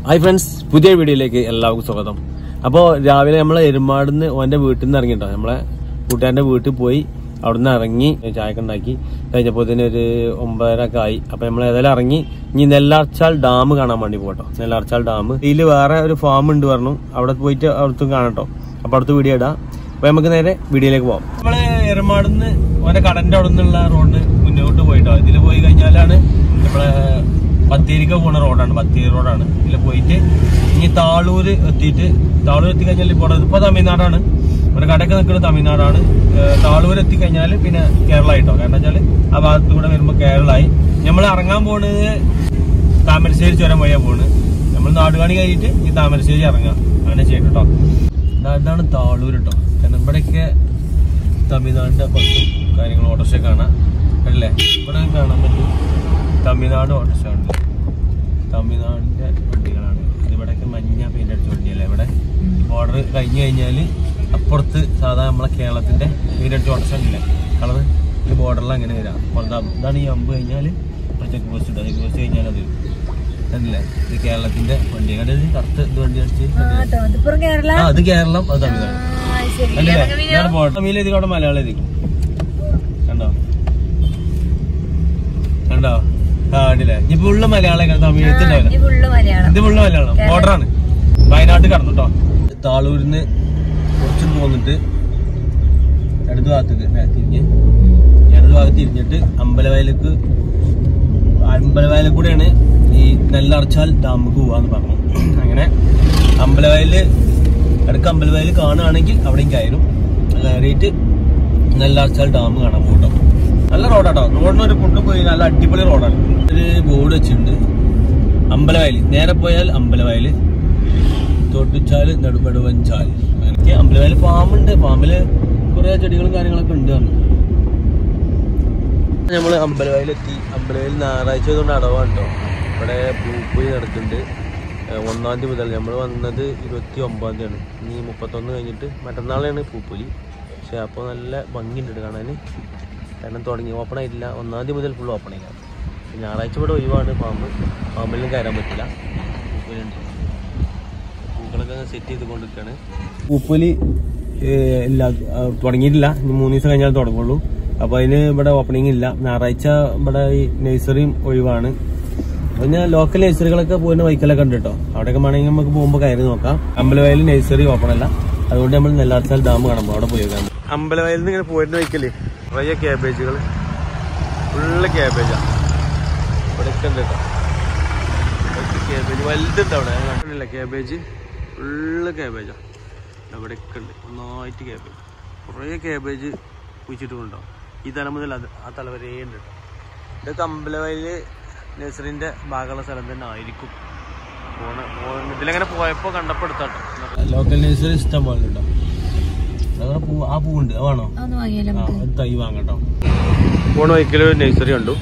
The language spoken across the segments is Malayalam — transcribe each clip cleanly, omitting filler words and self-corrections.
ഹായ് ഫ്രണ്ട്സ്, പുതിയ വീഡിയോയിലേക്ക് എല്ലാവർക്കും സ്വാഗതം. അപ്പോൾ രാവിലെ നമ്മളെ എരുമാടുന്ന് ഓന്റെ വീട്ടിൽ നിന്ന് ഇറങ്ങിട്ടോ. നമ്മളെ കൂട്ടുകാരന്റെ വീട്ടിൽ പോയി അവിടുന്ന് ഇറങ്ങി ചായക്ക് ഉണ്ടാക്കി കഴിഞ്ഞപ്പോൾ തന്നെ ഒരു 9:30 ആയി. അപ്പൊ നമ്മൾ ഏതായാലും ഇറങ്ങി ഇനി നെല്ലാർച്ചാൽ ഡാം കാണാൻ വേണ്ടി പോകട്ടോ. നെല്ലാർച്ചാൽ ഡാം ഇതിൽ വേറെ ഒരു ഫാം ഉണ്ട് പറഞ്ഞു, അവിടെ പോയിട്ട് അവിടുത്തെ കാണട്ടോ. അപ്പൊ അടുത്ത വീഡിയോ ഇടാം. അപ്പൊ നമുക്ക് നേരെ വീഡിയോയിലേക്ക് പോവാം. നമ്മള് എരുമാടുന്ന് ഓന്റെ കടന്റെ അവിടെ നിന്നുള്ള റോഡ് മുന്നോട്ട് പോയിട്ടോ. ഇതിൽ പോയി കഴിഞ്ഞാലാണ് നമ്മളെ ബത്തേരിക്ക് പോണ റോഡാണ്, ബത്തേരി റോഡാണ്. ഇതിൽ പോയിട്ട് ഇനി താളൂര് എത്തിക്കഴിഞ്ഞാൽ ഇപ്പൊ തമിഴ്നാടാണ്. ഇവിടെ കടയൊക്കെ നിൽക്കുന്നത് തമിഴ്നാടാണ്. താളൂര് എത്തിക്കഴിഞ്ഞാൽ പിന്നെ കേരള ആയിട്ടോ. കാരണം വെച്ചാൽ ആ ഭാഗത്ത് കൂടെ വരുമ്പോ കേരളമായി. നമ്മൾ ഇറങ്ങാൻ പോണത് താമരശ്ശേരി ചുരം വഴിയാ പോണ്. നമ്മൾ നാടുകാണി കഴിഞ്ഞിട്ട് ഈ താമരശ്ശേരി ഇറങ്ങാം, അങ്ങനെ ചെയ്യണം കേട്ടോ. ഇതാണ് താളൂര് കേട്ടോ. കാരണം ഇവിടെയൊക്കെ തമിഴ്നാടിന്റെ ബസ്സും കാര്യങ്ങളും ഓട്ടോറിക്ഷ കാണാം അല്ലേ. ഇവിടെ കാണാൻ പറ്റും തമിഴ്നാട് ഓട്ടോറിക്ഷ ഉണ്ട്, തമിഴ്നാടിന്റെ വണ്ടികളാണ്. ഇവിടെയൊക്കെ മഞ്ഞ പെയിന്റ് അടിച്ച വണ്ടിയല്ലേ. ഇവിടെ ബോർഡർ കഴിഞ്ഞു കഴിഞ്ഞാൽ അപ്പുറത്ത് സാധാരണ നമ്മളെ കേരളത്തിന്റെ പെയിന്റ് അടിച്ച ഓട്ടോറിക്ഷ ഉണ്ടല്ലേ കളർ, ഈ ബോർഡറിൽ അങ്ങനെ വരാം. ഇതാണ് ഈ അമ്പ് കഴിഞ്ഞാൽ ചെക്ക് പോസ്റ്റ് ഉണ്ട്. ചെക്ക് പോസ്റ്റ് കഴിഞ്ഞാൽ അത് അല്ലേ ഇത് കേരളത്തിന്റെ വണ്ടി. കണ്ടത് കറുത്ത് ഇത് വണ്ടി അടിച്ച് അത് കേരളം, അത് തമിഴ്നാട് അല്ലേ. ബോർഡർ തമിഴ് എഴുതിക്കോട്ടെ, മലയാളം എഴുതിക്കും. കണ്ടോ കണ്ടോ കാടില്ലേ. ഇനി ഫുള്ള് മലയാളം, തമിഴ് എഴുത്തുണ്ടാവില്ല. ഇത് ഫുള്ള് മലയാളം. ബോർഡറാണ്. വയനാട് കടന്നു കേട്ടോ. താളൂരിന്ന് കുറച്ച് പോന്നിട്ട് ഇടത് ഭാഗത്തേക്ക് ഇടത് ഭാഗത്ത് തിരിഞ്ഞിട്ട് അമ്പലവയലിൽ കൂടെയാണ് ഈ നെല്ലാർച്ചാൽ ഡാമുക്ക് പോവാന്ന് പറഞ്ഞു. അങ്ങനെ ഇടയ്ക്ക് അമ്പലവയൽ കാണുകയാണെങ്കിൽ അവിടേക്ക് കയറും. കയറിയിട്ട് നെല്ലാർച്ചാൽ ഡാം കാണാൻ പോകട്ടോ. നല്ല റോഡാട്ടോ. റോഡിന് ഒരു കൊണ്ടു പോയി നല്ല അടിപൊളി റോഡാണ്. ഒരു ബോർഡ് വെച്ചിട്ടുണ്ട് അമ്പലവയൽ. നേരെ പോയാൽ അമ്പലവയൽ, തോട്ടുച്ചാൽ, നെടുവഞ്ചാൽ. എനിക്ക് അമ്പലവയൽ ഫാമുണ്ട്. ഫാമില് കുറെ ചെടികളും കാര്യങ്ങളൊക്കെ ഉണ്ട്. നമ്മള് അമ്പലവയലെത്തി. അമ്പലവയൽ ഞായറാഴ്ച ആയതുകൊണ്ട് അടവാണ് കേട്ടോ. ഇവിടെ പൂപ്പൊലി നടക്കുന്നുണ്ട് 1-ാം തീയതി മുതൽ. നമ്മൾ വന്നത് 29-ാം തീയതിയാണ്. ഇനി 31 കഴിഞ്ഞിട്ട് മറ്റന്നാളാണ് പൂപ്പൊലി. പക്ഷെ അപ്പോൾ നല്ല ഭംഗിയുണ്ട് കാണാൻ. കാരണം തുടങ്ങി ഓപ്പൺ ആയിട്ടില്ല. 1-ാം തീയതി മുതൽ ഫുൾ ഓപ്പൺ ആയില്ല. ഞായറാഴ്ച ഇവിടെ ഒഴിവാണ്. പാമ്പിലും കയറാൻ പറ്റില്ല. പൂപ്പൊലിയുണ്ട്. പൂക്കളൊക്കെ സെറ്റ് ചെയ്തുകൊണ്ടിരിക്കുകയാണ്. പൂപ്പൊലി ഇല്ല, തുടങ്ങിയിട്ടില്ല. ഇനി 3 ദിവസം കഴിഞ്ഞാൽ തുടങ്ങുള്ളൂ. അപ്പോൾ അതിന് ഇവിടെ ഓപ്പണിംഗ് ഇല്ല. ഞായറാഴ്ച ഇവിടെ ഈ നഴ്സറിയും ഒഴിവാണ്. അപ്പോൾ ഞാൻ ലോക്കൽ നഴ്സറികളൊക്കെ പോയിരുന്ന വൈക്കലൊക്കെ ഉണ്ട് കേട്ടോ. അവിടെയൊക്കെ വേണമെങ്കിൽ നമുക്ക് പോകുമ്പോൾ കയറി നോക്കാം. അമ്പലവയൽ നഴ്സറി ഓപ്പൺ അല്ല, അതുകൊണ്ട് നമ്മൾ നെല്ലാർച്ചാൽ ഡാം കാണുമ്പോൾ അവിടെ പോയി നോക്കാം. അമ്പലവയലിൽ നിന്ന് ഇങ്ങനെ പോയിരുന്ന വൈക്കല് കുറേ ക്യാബേജുകൾ, ഫുള്ള് ക്യാബേജാണ് ഇവിടെയൊക്കെ ഉണ്ട് കേട്ടോ. ക്യാബേജ് വലുതുണ്ട് അവിടെ, കണ്ടില്ല ക്യാബേജ്, ഫുള്ള് ക്യാബേജാണ് ഇവിടെയൊക്കെ ഉണ്ട്. ഒന്നായിട്ട് ക്യാബേജ്, കുറേ ക്യാബേജ് കുഴിച്ചിട്ടുണ്ടോ. ഈ തല മുതൽ ആ തല വരെ ഉണ്ട് കേട്ടോ. ഇതൊക്കെ അമ്പലവയൽ നഴ്സറിന്റെ ഭാഗമുള്ള സ്ഥലം തന്നെ ആയിരിക്കും. ഇതിലങ്ങനെ പോയപ്പോ കണ്ടപ്പോ എടുത്താട്ടോ. ലോക്കൽ നഴ്സറി ഇഷ്ടം പോലെ ഉണ്ടോ. ആ പൂവുണ്ട്, അതാണോ തൈ വാങ്ങട്ടോ. പോണ വൈക്കല് നഴ്സറി ഉണ്ടു.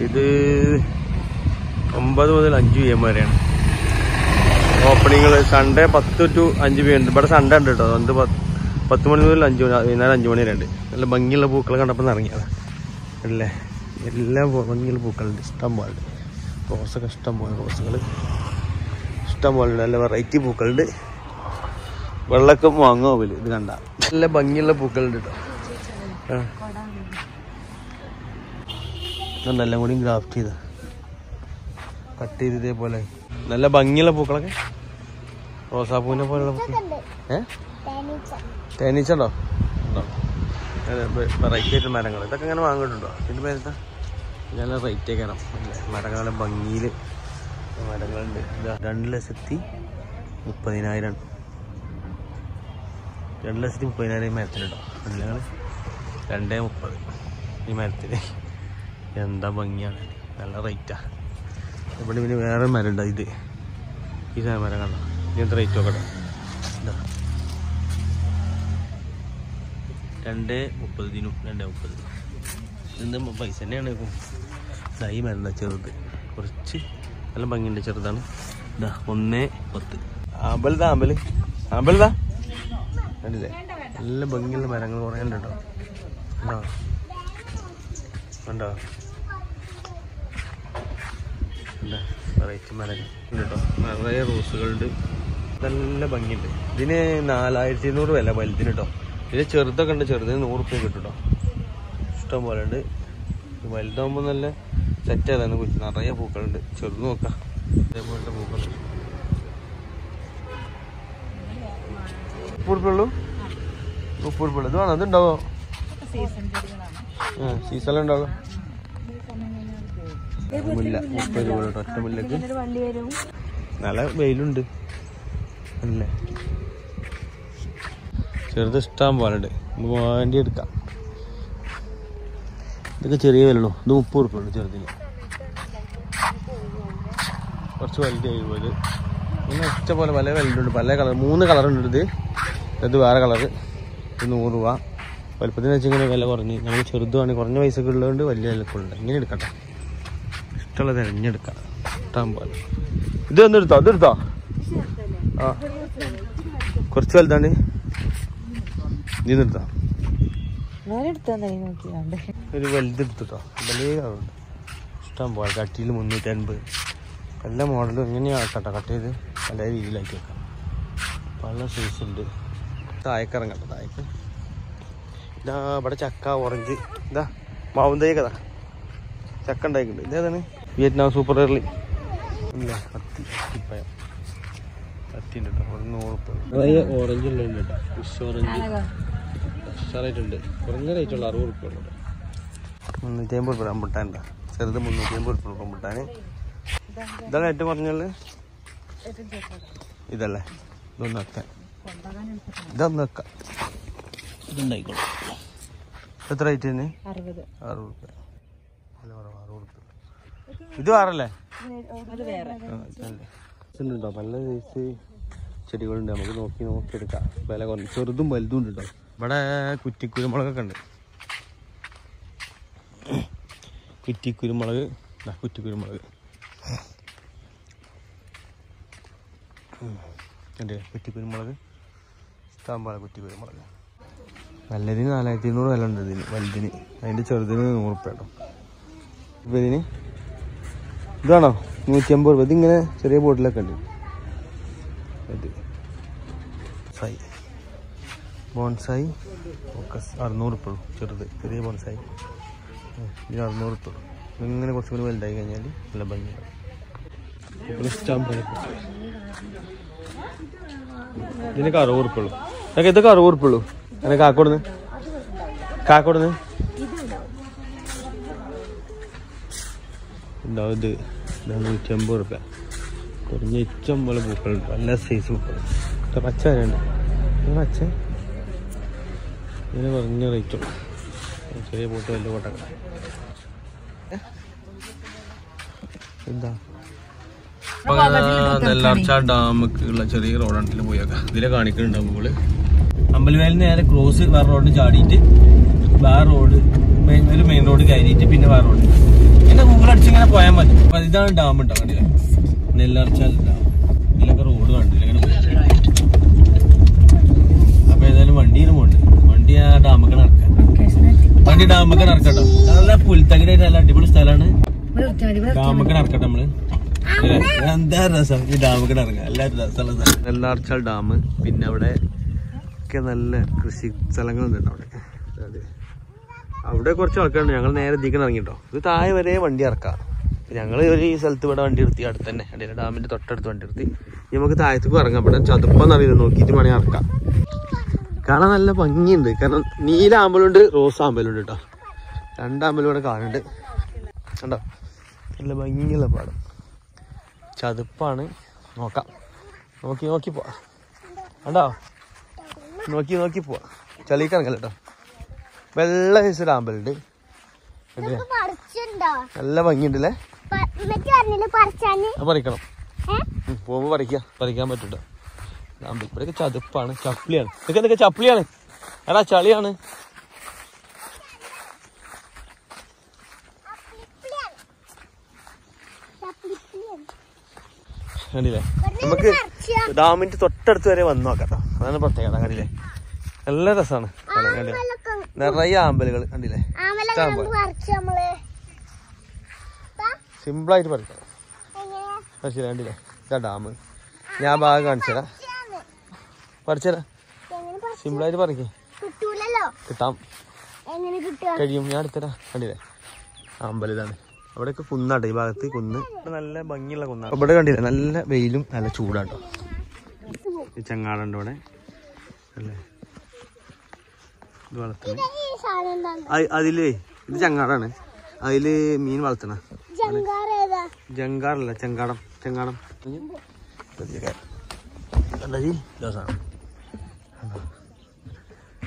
ഇത് 9 മുതൽ 5 PM വരെയാണ് ഓപ്പണിങ്ങൾ. സൺഡേ 10 to 5 PM ഉണ്ട്. ഇവിടെ സൺഡേ ഉണ്ട് കേട്ടോ. 10 മണി മുതൽ 5 മണി, വൈകുന്നേരം 5 മണി വരെ ഉണ്ട്. നല്ല ഭംഗിയുള്ള പൂക്കൾ കണ്ടപ്പോൾ ഇറങ്ങിയതാണ് അല്ലേ. എല്ലാം ഭംഗിയുള്ള പൂക്കളുണ്ട്, ഇഷ്ടം പോലെ. റോസൊക്കെ ഇഷ്ടം പോലെ, റോസുകൾ ഇഷ്ടം പോലെ ഉണ്ട്. നല്ല വെറൈറ്റി പൂക്കളുണ്ട്. വെള്ളമൊക്കെ വാങ്ങുമോ അവര്. ഇത് കണ്ട നല്ല ഭംഗിയുള്ള പൂക്കളുണ്ട് കേട്ടോ. എല്ലാം കൂടി ഗ്രാഫ്റ്റ് ചെയ്ത കട്ട് ചെയ്ത് ഇതേപോലെ നല്ല ഭംഗിയുള്ള പൂക്കളൊക്കെ. റോസാപ്പൂവിനെ പോലുള്ള പൂക്കൾ. തേനീച്ചുണ്ടോ? വെറൈറ്റി ആയിട്ട് മരങ്ങൾ ഇതൊക്കെ ഇങ്ങനെ വാങ്ങിയിട്ടുണ്ടോ? ഇതിൻ്റെ പേരെന്താ? നല്ല റേറ്റ് കയറാം അല്ലേ. മരങ്ങളുടെ ഭംഗിയിൽ മരങ്ങളുണ്ട്. 2,30,000 2,30,000 മരത്തിനുണ്ടോ? ഞങ്ങൾ 2,30,000 ഈ മരത്തിന്. എന്താ ഭംഗിയാണ്, നല്ല റേറ്റാ. ഇവിടെ പിന്നെ വേറെ മരം ഉണ്ടോ? ഇത് ഈ മരം കണ്ടോ? ഇങ്ങനത്തെ റേറ്റ് നോക്കട്ടെ. 2,30 2,30 എന്ത് പൈസ തന്നെയാണ്. ഇപ്പം ഈ മരുന്ന ചെറുത്, കുറച്ച് നല്ല ഭംഗിയുണ്ട്, ചെറുതാണ്. ഇതാ 1,10. ആമ്പലതാ കണ്ടില്ലേ. നല്ല ഭംഗിയുള്ള മരങ്ങൾ കുറേ ഉണ്ട് കേട്ടോ. കണ്ടോ റേറ്റ് മരങ്ങൾ കേട്ടോ, നിറയെ റോസുകളുണ്ട്, നല്ല ഭംഗിയുണ്ട്. ഇതിന് 4200 വില വലുതിന് കേട്ടോ. ഇതിന് ചെറുതൊക്കെ ഉണ്ട്, ചെറുതിന് 100 റുപ്യ കിട്ടും കേട്ടോ. ഇഷ്ടം പോലെ ഉണ്ട്. വലുതാകുമ്പോൾ നല്ല സെറ്റ് ആയതാണ്. നിറയെ പൂക്കളുണ്ട്. ചെറുത് നോക്കാം, ഇതേപോലത്തെ പൂക്കളുണ്ട്. 30 റുപ്യുള്ളൂ, 30 റുപ്യുള്ളൂ. ഇത് വേണം, അതുണ്ടാവോ? സീസണിൽ ഉണ്ടാവും. മുല്ല 30 രൂപ കേട്ടോ, ഒറ്റ മുല്ലക്ക്. നല്ല വെയിലുണ്ട് അല്ലേ. ചെറുത് ഇഷ്ടം പോലെ ഉണ്ട്, നമുക്ക് വേണ്ടി എടുക്കാം. ഇതൊക്കെ ചെറിയ വിലയുള്ളൂ. ഇത് 30 റുപ്യ ഉള്ളൂ ചെറുതിന്. കുറച്ച് വലുത് 70. പിന്നെ ഇഷ്ടം പോലെ പല വലുതുണ്ട്, പല കളർ, 3 കളറുണ്ട്. ഇത് വേറെ കളറ്. ഇത് 100 രൂപ. വലുപ്പത്തിന് വെച്ച് ഇങ്ങനെ വില കുറഞ്ഞ്. നമ്മൾ ചെറുതുമാണ്, കുറഞ്ഞ പൈസക്ക് ഉള്ളതുകൊണ്ട് വലിയ വിലക്കുണ്ട്. ഇങ്ങനെ എടുക്കട്ടെ, ഇഷ്ടമുള്ളത് തിരഞ്ഞെടുക്കാം. ഇഷ്ടം പോലെ. ഇത് ഒന്നെടുത്തോ, അതെടുത്തോ? ആ കുറച്ച് വലുതാണ്. ഇതെടുത്തോ? ഒരു വലുതെടുത്തിട്ടോ, വലിയ കളറുണ്ട്. ഇഷ്ടം പോലെ. കട്ടിയിൽ 350. എല്ലാ മോഡലും എങ്ങനെയാണ് ആക്കട്ടോ, കട്ട് ചെയ്ത് പല രീതിയിലാക്കി വെക്കാം. പല സൈസ് ഉണ്ട്. താഴേക്കിറങ്ങട്ടെ, താഴേക്ക്. ഇതാ ഇവിടെ ചക്ക, ഓറഞ്ച്, ഇതാ മാവും തൈ കഥ ചക്ക ഉണ്ടായിട്ടുണ്ട്. ഇതേതാണ്? വിയറ്റ്നാം സൂപ്പർ എർലി ഇല്ല, കത്തിപ്പഴം. കത്തി ഉണ്ട് കേട്ടോ, 100 റുപ്യ. നിറയെ ഓറഞ്ച് ഉള്ളത് കേട്ടോ, ഫിഷ് ഓറഞ്ച് ഉഷാറായിട്ടുണ്ട്. കുറഞ്ഞ റേറ്റുള്ള 60 റുപ്യ ഉള്ളൂ. 350 റുപ്യ റംബുട്ടാൻ. ചെറുത് 350 റുപ്യ റംബുട്ടാൻ. ഇതാണ് ഏറ്റവും കുറഞ്ഞുള്ളത്. ഇതല്ലേ? ഇതൊന്ന് വെക്കാൻ, ഇതൊന്ന് വെക്കാം. ഇതുണ്ടായിക്കോളൂ. എത്ര റേറ്റ് തന്നെ? 60 റുപ്യ. ഇത് വേറല്ലേ? ഉണ്ടോ പല സൈസ് ചെടികളുണ്ട്, നമുക്ക് നോക്കിയെടുക്കാം. വില കുറഞ്ഞു, ചെറുതും വലുതും ഉണ്ട് കേട്ടോ. ഇവിടെ കുറ്റിക്കുരുമുളകൊക്കെ ഉണ്ട്. കുറ്റിക്കുരുമുളക്, കുറ്റിക്കുരുമുളക് ഉണ്ട്. കുറ്റിക്കുരുമുളക് ഇഷ്ടംപോലെ കുറ്റിക്കുരുമുളക്. നല്ലതിന് 4200 വില ഉണ്ട് ഇതിന്, വലുതിന്. അതിൻ്റെ ചെറുതിന് 100 റുപ്യ കേട്ടോ. ഇപ്പം ഇതിന് ഇതാണോ 150 രൂപ. ഇതിങ്ങനെ ചെറിയ ബോട്ടിലൊക്കെ ഉണ്ട്. ഇത് ബോൺസായി ഫോക്കസ് 600 റുപ്യ ചെറുത്, ചെറിയ ബോൺസായി. ഇതിന് 600 റുപ്യ. ഇങ്ങനെ കുറച്ചും കൂടി വലുതായി കഴിഞ്ഞാൽ നല്ല ഭംഗിയാണ്. ഇതിനൊക്കെ 60 റുപ്യ ഉള്ളൂ. എനിക്ക് ഇതൊക്കെ 60 റുപ്യ ഉള്ളൂ. എനിക്ക് കാക്കോടുന്ന് ഉണ്ടാവും. ഇത് 150 റുപ്യ. കുറഞ്ഞ ഇഷ്ടം പോലെ പൂക്കളുണ്ട്, നല്ല സൈസ് പൂക്കൾ. പച്ച വരെയുണ്ട്. പച്ച ഇതിന് കുറഞ്ഞ റേറ്റുള്ളൂ. ചെറിയ പോട്ട്, വലിയ പോട്ടൊക്കെ. എന്താ നെല്ലാർച്ച ഡാമുക്കുള്ള ചെറിയ റോഡാണ് പോയേക്കാം. ഇതിലെ കാണിക്കുന്നുണ്ടാവും നമ്മള്. അമ്പലവേലിൽ നേരെ ക്രോസ് വേറെ റോഡ് ചാടിയിട്ട് വേറെ റോഡ്, ഒരു മെയിൻ റോഡ് കയറിയിട്ട് പിന്നെ വേറെ റോഡ്. ഇങ്ങനെ ഗൂഗിൾ അടിച്ചിങ്ങനെ പോയാൽ മതി. അപ്പൊ ഇതാണ് ഡാം ഉണ്ടോ, കണ്ടില്ല? നെല്ലാർച്ച ഡാം. ഇതിലൊക്കെ റോഡ് കണ്ടില്ല, ഇങ്ങനെ പോയി. അപ്പൊ ഏതായാലും വണ്ടിയിൽ പോകണ്ട്. വണ്ടി ആ ഡാമൊക്കെ നടക്കാം. വണ്ടി ഡാമൊക്കെ നടക്കട്ടോ. നല്ല പുൽത്തകിടായിട്ട് നല്ല അടിപൊളി സ്ഥലമാണ്. ഡാമൊക്കെ നടക്കട്ടെ നമ്മള്. എന്താ രസം ഈ ഡാമൊക്കെ ഇറങ്ങാം. എല്ലാവരും രസമുള്ള സ്ഥലം നെല്ലാർച്ച ഡാം. പിന്നെ അവിടെ ഒക്കെ നല്ല കൃഷി സ്ഥലങ്ങളുണ്ട് അവിടെ. അതെ, അവിടെ കുറച്ച് ആൾക്കാരുണ്ട്. ഞങ്ങൾ നേരെ ഇതിക്കാൻ ഇറങ്ങിട്ടോ. ഇത് താഴെ വരെ വണ്ടി ഇറക്കാം. ഞങ്ങൾ ഒരു സ്ഥലത്ത് ഇവിടെ വണ്ടി നിർത്തി, അടുത്ത് തന്നെ അടിയിലെ ഡാമിന്റെ തൊട്ടടുത്ത് വണ്ടി നിർത്തി. നമുക്ക് താഴത്തേക്ക് ഇറങ്ങാം. ഇവിടെ ചതുപ്പെന്നറിയില്ല, നോക്കിയിട്ട് വേണേ ഇറക്കാം. കാണാൻ നല്ല ഭംഗിയുണ്ട്. കാരണം നീല ആമ്പലുണ്ട്, റോസ് ആമ്പലുണ്ട് കേട്ടോ. 2 ആമ്പലും ഇവിടെ കാണുന്നുണ്ട്. കണ്ടോ, നല്ല ഭംഗിയുള്ള പാടം. ചതുപ്പാണ്. നോക്കാം, നോക്കി പോവാ. കണ്ടോ, നോക്കി പോവാ. ചളിക്ക് ഇറങ്ങല്ല കേട്ടോ. വെള്ള സൈസ് ആമ്പലുണ്ട്. നല്ല ഭംഗിയുണ്ടല്ലേ. പറിക്കണം, പോകുമ്പോ പറിക്കാൻ പറ്റൂട്ടോ. ഇവിടെയൊക്കെ ചതുപ്പാണ്, ചപ്പിളിയാണ്. ഇതൊക്കെ ചപ്പിളിയാണ്, എടാ ചളിയാണ്. കണ്ടില്ലേ, നമുക്ക് ഡാമിന്റെ തൊട്ടടുത്ത് വരെ വന്നു നോക്കാം. അതാണ് പ്രത്യേകത. കണ്ടില്ലേ, നല്ല രസമാണ്. നിറയെ ആമ്പലുകൾ കണ്ടില്ലേ. സിമ്പിളായിട്ട് പറിക്കാം. പറിച്ചില്ല കണ്ടില്ലേ ഇതാ ഡാം ഞാൻ ഭാഗം കാണിച്ചതാ പറിച്ചതാ സിമ്പിളായിട്ട് പറിക്കേ കിട്ടാം കഴിയും ഞാൻ എടുത്തരാ കണ്ടില്ലേ അമ്പലം ഇതാണ് അവിടെയൊക്കെ കുന്നാട്ടോ ഈ ഭാഗത്ത് കുന്ന് നല്ല ഭംഗിയുള്ള കുന്നാണ് ഇവിടെ കണ്ടില്ലേ നല്ല വെയിലും നല്ല ചൂടാട്ടോ ഈ ചങ്ങാടുണ്ട് ഇവിടെ അല്ലേ ഇത് വളർത്തണ അതിലേ ഇത് ചങ്ങാടാണ് അതില് മീൻ വളർത്തണ ജങ്കാറല്ല ചെങ്കാടം ചെങ്കാടം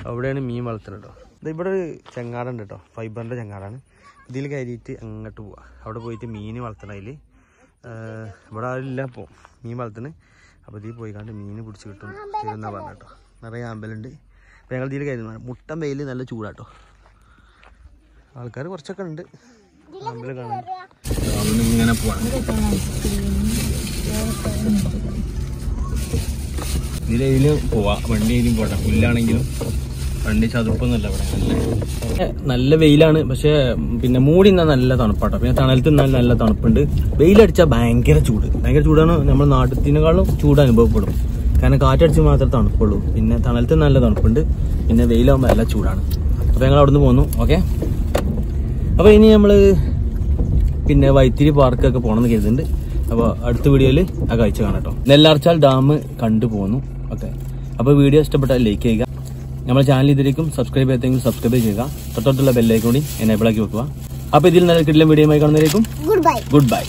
അവിടെയാണ് മീൻ വളർത്തുന്നത് കേട്ടോ ഇത് ഇവിടെ ഒരു ചെങ്ങാടുണ്ട് കേട്ടോ ഫൈബറിന്റെ ചെങ്ങാടാണ് ഇതിൽ കയറിയിട്ട് അങ്ങോട്ട് പോവാ അവിടെ പോയിട്ട് മീൻ വളർത്തണം അതിൽ ഇവിടെ ആരില്ല ഇപ്പോൾ മീൻ വളർത്തണ് അപ്പോൾ ഇതിൽ പോയി കണ്ട് മീൻ പിടിച്ച് കിട്ടും എന്നാ പറഞ്ഞ കേട്ടോ നിറയെ ആമ്പലുണ്ട് അപ്പോൾ ഞങ്ങൾ ഇതിൽ കയറി മുട്ടൻ വെയിൽ നല്ല ചൂടാട്ടോ ആൾക്കാർ കുറച്ചൊക്കെ ഉണ്ട് ആമ്പല് കാണാൻ ഇങ്ങനെ പോവാണ് ഇതിലും പോവാ വണ്ടിയിലും പോട്ടെ പുല്ലാണെങ്കിലും വണ്ടി ചതുപ്പൊന്നുമല്ല ഇവിടെ നല്ല വെയിലാണ് പക്ഷെ പിന്നെ മൂടി നിന്നാൽ നല്ല തണുപ്പാട്ടോ പിന്നെ തണലത്ത് നിന്നാൽ നല്ല തണുപ്പുണ്ട് വെയിലടിച്ചാൽ ഭയങ്കര ചൂടാണ് നമ്മുടെ നാട്ടിനേക്കാളും ചൂട് അനുഭവപ്പെടും കാരണം കാറ്റടിച്ച് മാത്രമേ തണുപ്പുള്ളൂ പിന്നെ തണലത്ത് നല്ല തണുപ്പുണ്ട് പിന്നെ വെയിലാകുമ്പോൾ നല്ല ചൂടാണ് അപ്പോൾ ഞങ്ങൾ അവിടെ നിന്ന് പോന്നു ഓക്കെ അപ്പോൾ ഇനി നമ്മൾ പിന്നെ വൈത്തിരി പാർക്കൊക്കെ പോകണമെന്ന് കരുതുന്നുണ്ട് അപ്പോൾ അടുത്ത വീഡിയോയിൽ ആ കാഴ്ച കാണാം കേട്ടോ നെല്ലാർച്ചാൽ ഡാം കണ്ടു പോന്നു ഓക്കെ അപ്പോൾ വീഡിയോ ഇഷ്ടപ്പെട്ടാൽ ലൈക്ക് ചെയ്യുക നമ്മുടെ ചാനൽ ഇതിലേക്കും സബ്സ്ക്രൈബ് ചെയ്തെങ്കിൽ സബ്സ്ക്രൈബ് ചെയ്യുക തൊട്ടടുത്തുള്ള ബെല്ലൈക്കൺ കൂടി എനേബിൾ ആക്കി വെക്കുക അപ്പോൾ ഇതിൽ നല്ല കിടിലൻ വീഡിയോയുമായി കാണുന്നതിലേക്കും ഗുഡ് ബൈ